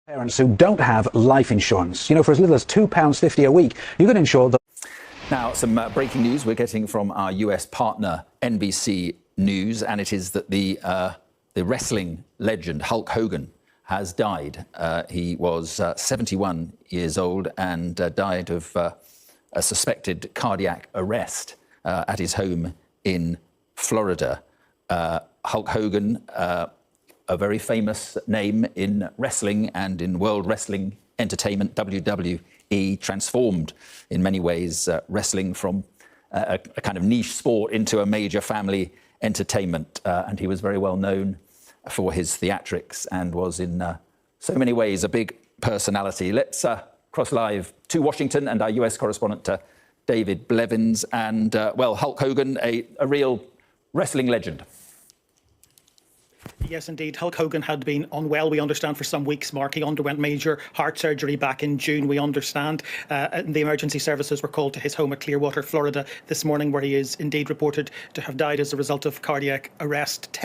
Parents who don't have life insurance. You know, for as little as £2.50 a week, you can insure that. Now, some breaking news we're getting from our US partner, NBC News, and it is that the wrestling legend Hulk Hogan has died. He was 71 years old and died of a suspected cardiac arrest at his home in Florida. Hulk Hogan, a very famous name in wrestling and in world wrestling entertainment, WWE, transformed in many ways wrestling from a kind of niche sport into a major family entertainment. And he was very well known for his theatrics and was in so many ways a big personality. Let's cross live to Washington and our US correspondent, David Blevins. And, well, Hulk Hogan, a real wrestling legend. Yes, indeed. Hulk Hogan had been unwell, we understand, for some weeks, Mark. He underwent major heart surgery back in June, we understand. And the emergency services were called to his home at Clearwater, Florida this morning, where he is indeed reported to have died as a result of cardiac arrest.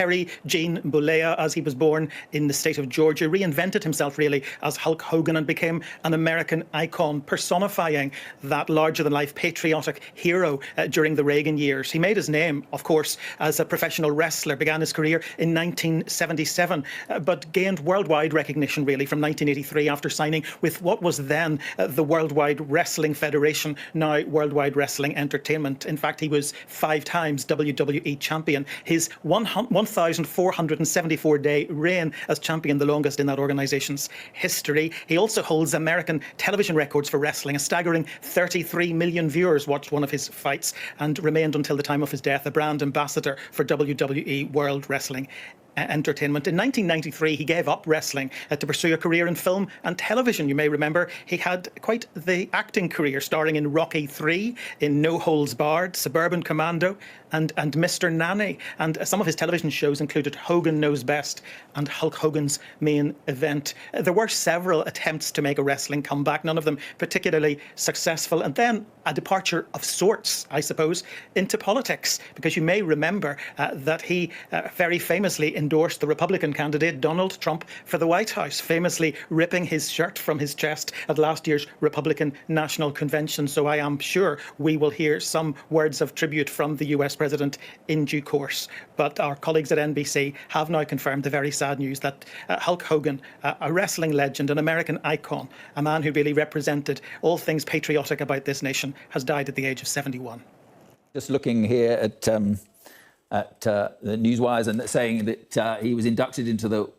Gene Bollea, as he was born in the state of Georgia, reinvented himself really as Hulk Hogan and became an American icon, personifying that larger-than-life patriotic hero during the Reagan years. He made his name, of course, as a professional wrestler, began his career in 1977, but gained worldwide recognition really from 1983 after signing with what was then the Worldwide Wrestling Federation, now Worldwide Wrestling Entertainment. In fact, he was 5 times WWE champion. His 1,474-day reign as champion, the longest in that organization's history. He also holds American television records for wrestling. A staggering 33 million viewers watched one of his fights and remained until the time of his death a brand ambassador for WWE World Wrestling Entertainment. In 1993, he gave up wrestling to pursue a career in film and television. You may remember he had quite the acting career, starring in Rocky III, in No Holds Barred, Suburban Commando, and Mr. Nanny. And some of his television shows included Hogan Knows Best and Hulk Hogan's Main Event. There were several attempts to make a wrestling comeback, none of them particularly successful. And then a departure of sorts, I suppose, into politics, because you may remember that he very famously endorsed the Republican candidate Donald Trump for the White House, famously ripping his shirt from his chest at last year's Republican National Convention. So I am sure we will hear some words of tribute from the US president in due course. But our colleagues at NBC have now confirmed the very sad news that Hulk Hogan, a wrestling legend, an American icon, a man who really represented all things patriotic about this nation, has died at the age of 71. Just looking here at the newswires and saying that he was inducted into the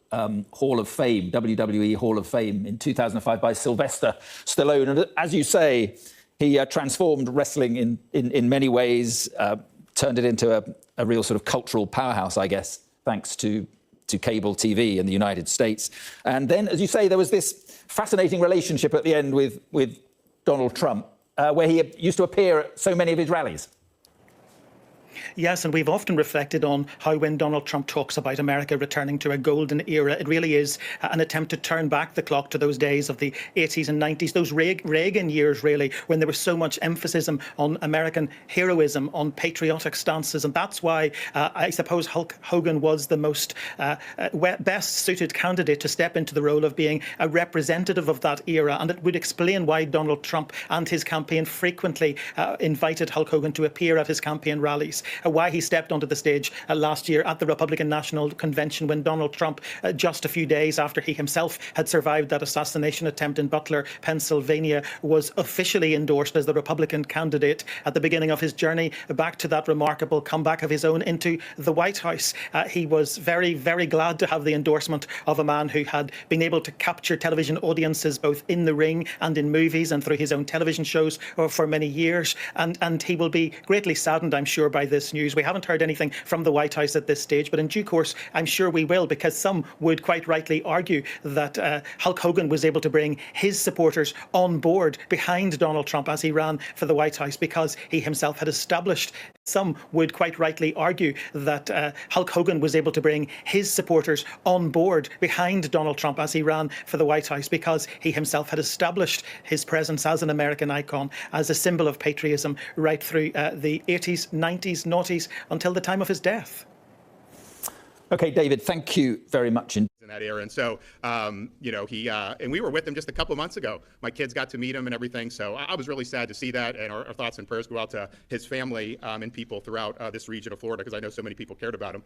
Hall of Fame, WWE Hall of Fame, in 2005 by Sylvester Stallone. And as you say, he transformed wrestling in many ways, turned it into a real sort of cultural powerhouse, I guess, thanks to cable TV in the United States. And then, as you say, there was this fascinating relationship at the end with Donald Trump, where he used to appear at so many of his rallies. Yes, and we've often reflected on how when Donald Trump talks about America returning to a golden era, it really is an attempt to turn back the clock to those days of the 80s and 90s, those Reagan years, really, when there was so much emphasis on American heroism, on patriotic stances. And that's why I suppose Hulk Hogan was the most best suited candidate to step into the role of being a representative of that era. And it would explain why Donald Trump and his campaign frequently invited Hulk Hogan to appear at his campaign rallies. Why he stepped onto the stage last year at the Republican National Convention when Donald Trump, just a few days after he himself had survived that assassination attempt in Butler, Pennsylvania, was officially endorsed as the Republican candidate at the beginning of his journey back to that remarkable comeback of his own into the White House. He was very, very glad to have the endorsement of a man who had been able to capture television audiences both in the ring and in movies and through his own television shows for many years. And he will be greatly saddened, I'm sure, by this news. We haven't heard anything from the White House at this stage, but in due course, I'm sure we will, because some would quite rightly argue that Hulk Hogan was able to bring his supporters on board behind Donald Trump as he ran for the White House, because he himself had established. Some would quite rightly argue that Hulk Hogan was able to bring his supporters on board behind Donald Trump as he ran for the White House, because he himself had established his presence as an American icon, as a symbol of patriotism right through the 80s, 90s, noughties, until the time of his death. OK, David, thank you very much indeed. in that era. And so, you know, he and we were with him just a couple of months ago. My kids got to meet him and everything. So I was really sad to see that. And our thoughts and prayers go out to his family and people throughout this region of Florida, because I know so many people cared about him.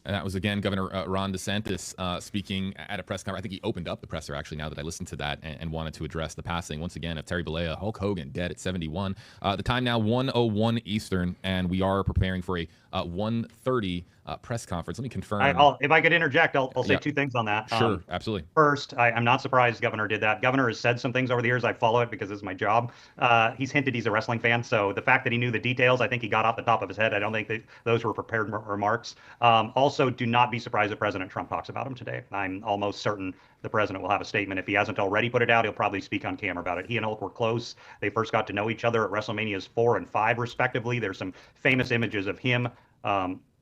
And that was, again, Governor Ron DeSantis speaking at a press conference. I think he opened up the presser, actually, now that I listened to that, and wanted to address the passing, once again, of Terry Bollea, Hulk Hogan, dead at 71. The time now, 1:01 Eastern, and we are preparing for a 1:30 press conference. Let me confirm. If I could interject, I'll say two things on that. Sure, absolutely. First, I'm not surprised Governor did that. Governor has said some things over the years. I follow it because it's my job. He's hinted he's a wrestling fan, so the fact that he knew the details, I think he got off the top of his head. I don't think that those were prepared remarks. Also, do not be surprised if President Trump talks about him today. I'm almost certain the president will have a statement. If he hasn't already put it out, he'll probably speak on camera about it. He and Hulk were close. They first got to know each other at WrestleManias 4 and 5, respectively. There's some famous images of him,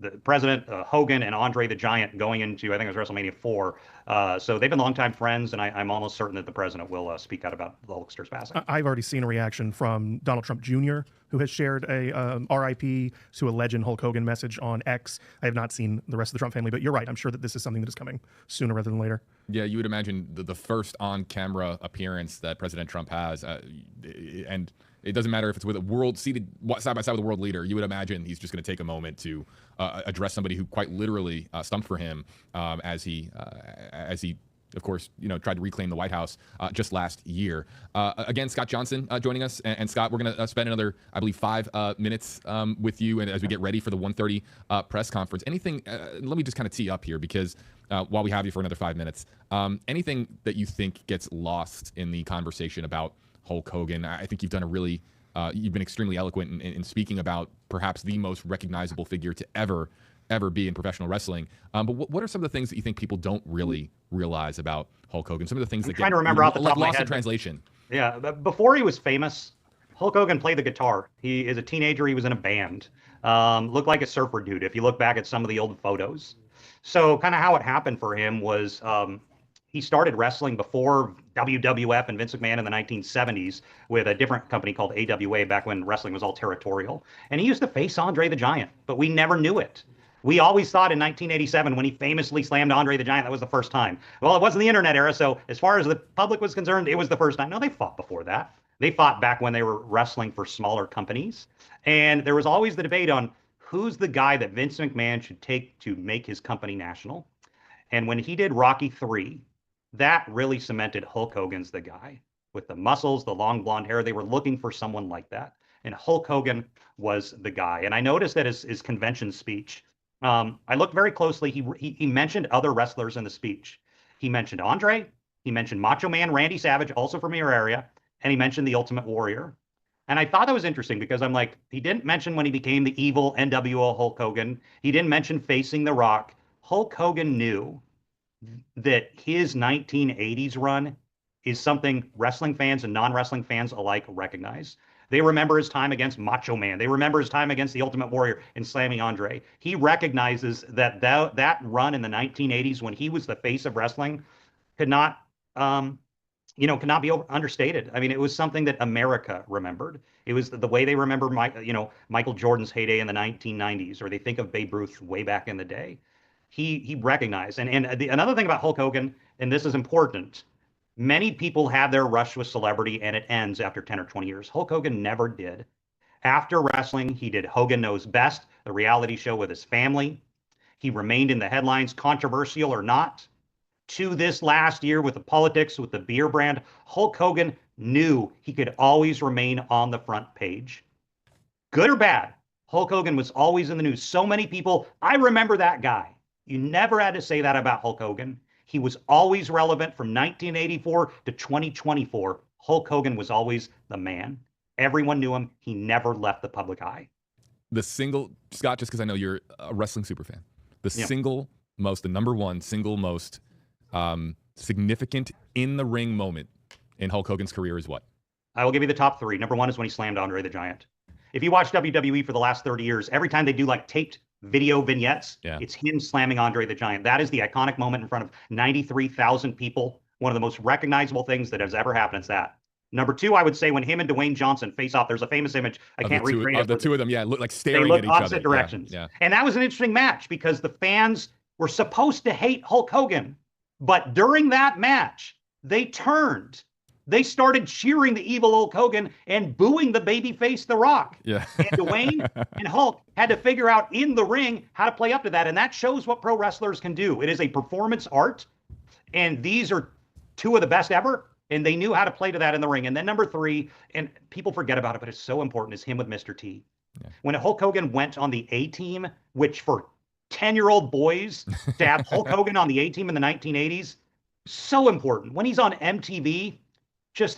the president, Hogan, and Andre the Giant going into, I think it was WrestleMania 4. So they've been longtime friends, and I'm almost certain that the president will speak out about the Hulkster's passing. I've already seen a reaction from Donald Trump Jr., who has shared a RIP to a legend Hulk Hogan message on X. I have not seen the rest of the Trump family, but you're right. I'm sure that this is something that is coming sooner rather than later. Yeah, you would imagine the first on-camera appearance that President Trump has, and it doesn't matter if it's with a world seated side by side with a world leader. You would imagine he's just going to take a moment to address somebody who quite literally stumped for him as he, of course, tried to reclaim the White House just last year. Again, Scott Johnson joining us, and Scott, we're going to spend another, I believe, 5 minutes with you, and as we get ready for the 1:30 press conference. Anything? Let me just kind of tee up here, because while we have you for another 5 minutes, anything that you think gets lost in the conversation about Hulk Hogan? I think you've done a really, you've been extremely eloquent in speaking about perhaps the most recognizable figure to ever be in professional wrestling. But what are some of the things that you think people don't really realize about Hulk Hogan? Some of the things that trying to remember off the top of my lost head, in translation. Yeah, but before he was famous, Hulk Hogan played the guitar. He is a teenager. He was in a band. Looked like a surfer dude if you look back at some of the old photos. So kind of how it happened for him was he started wrestling before WWF and Vince McMahon in the 1970s with a different company called AWA back when wrestling was all territorial. And he used to face Andre the Giant, but we never knew it. We always thought in 1987 when he famously slammed Andre the Giant, that was the first time. Well, it wasn't the internet era, so as far as the public was concerned, it was the first time. No, they fought before that. They fought back when they were wrestling for smaller companies. And there was always the debate on who's the guy that Vince McMahon should take to make his company national. And when he did Rocky III, that really cemented Hulk Hogan's the guy. With the muscles, the long blonde hair, they were looking for someone like that. And Hulk Hogan was the guy. And I noticed that his convention speech, I looked very closely. He mentioned other wrestlers in the speech. He mentioned Andre. He mentioned Macho Man Randy Savage, also from your area. And he mentioned the Ultimate Warrior. And I thought that was interesting because I'm like, he didn't mention when he became the evil NWO Hulk Hogan. He didn't mention facing The Rock. Hulk Hogan knew that his 1980s run is something wrestling fans and non-wrestling fans alike recognize. They remember his time against Macho Man. They remember his time against the Ultimate Warrior and slamming Andre. He recognizes that run in the 1980s when he was the face of wrestling could not be understated. I mean, it was something that America remembered. It was the way they remember Michael Jordan's heyday in the 1990s, or they think of Babe Ruth way back in the day. He recognized. Another thing about Hulk Hogan, and this is important, many people have their rush with celebrity and it ends after 10 or 20 years. Hulk Hogan never did. After wrestling, he did Hogan Knows Best, the reality show with his family. He remained in the headlines, controversial or not. To this last year with the politics, with the beer brand, Hulk Hogan knew he could always remain on the front page. Good or bad, Hulk Hogan was always in the news. So many people, I remember that guy. You never had to say that about Hulk Hogan. He was always relevant from 1984 to 2024. Hulk Hogan was always the man. Everyone knew him. He never left the public eye. Scott, just because I know you're a wrestling superfan, the number one single most significant in the ring moment in Hulk Hogan's career is what? I will give you the top 3. Number 1 is when he slammed Andre the Giant. If you watch WWE for the last 30 years, every time they do like taped video vignettes, it's him slamming Andre the Giant. That is the iconic moment in front of 93,000 people. One of the most recognizable things that has ever happened is that. Number 2, I would say when him and Dwayne Johnson face off, there's a famous image. I can't recreate it. The two of them, look like staring at each other. They look opposite directions. Yeah. And that was an interesting match because the fans were supposed to hate Hulk Hogan, but during that match, they turned. They started cheering the evil Hulk Hogan and booing the babyface The Rock. Yeah. And Dwayne and Hulk had to figure out in the ring how to play up to that. And that shows what pro wrestlers can do. It is a performance art. And these are two of the best ever. And they knew how to play to that in the ring. And then number 3, and people forget about it, but it's so important, is him with Mr. T. Yeah. When Hulk Hogan went on the A-Team, which for 10-year-old boys to have Hulk Hogan on the A-Team in the 1980s, so important. When he's on MTV,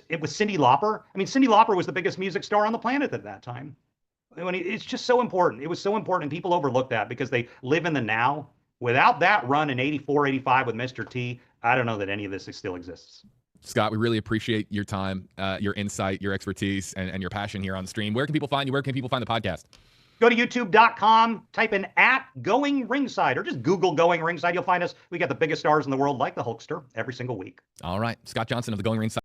it was Cyndi Lauper. I mean, Cyndi Lauper was the biggest music star on the planet at that time. It's just so important. It was so important, and people overlook that because they live in the now. Without that run in 84, 85 with Mr. T, I don't know that any of this still exists. Scott, we really appreciate your time, your insight, your expertise, and your passion here on the stream. Where can people find you? Where can people find the podcast? Go to youtube.com, type in @GoingRingside, or just Google Going Ringside. You'll find us. We got the biggest stars in the world, like the Hulkster, every single week. All right. Scott Johnson of the Going Ringside.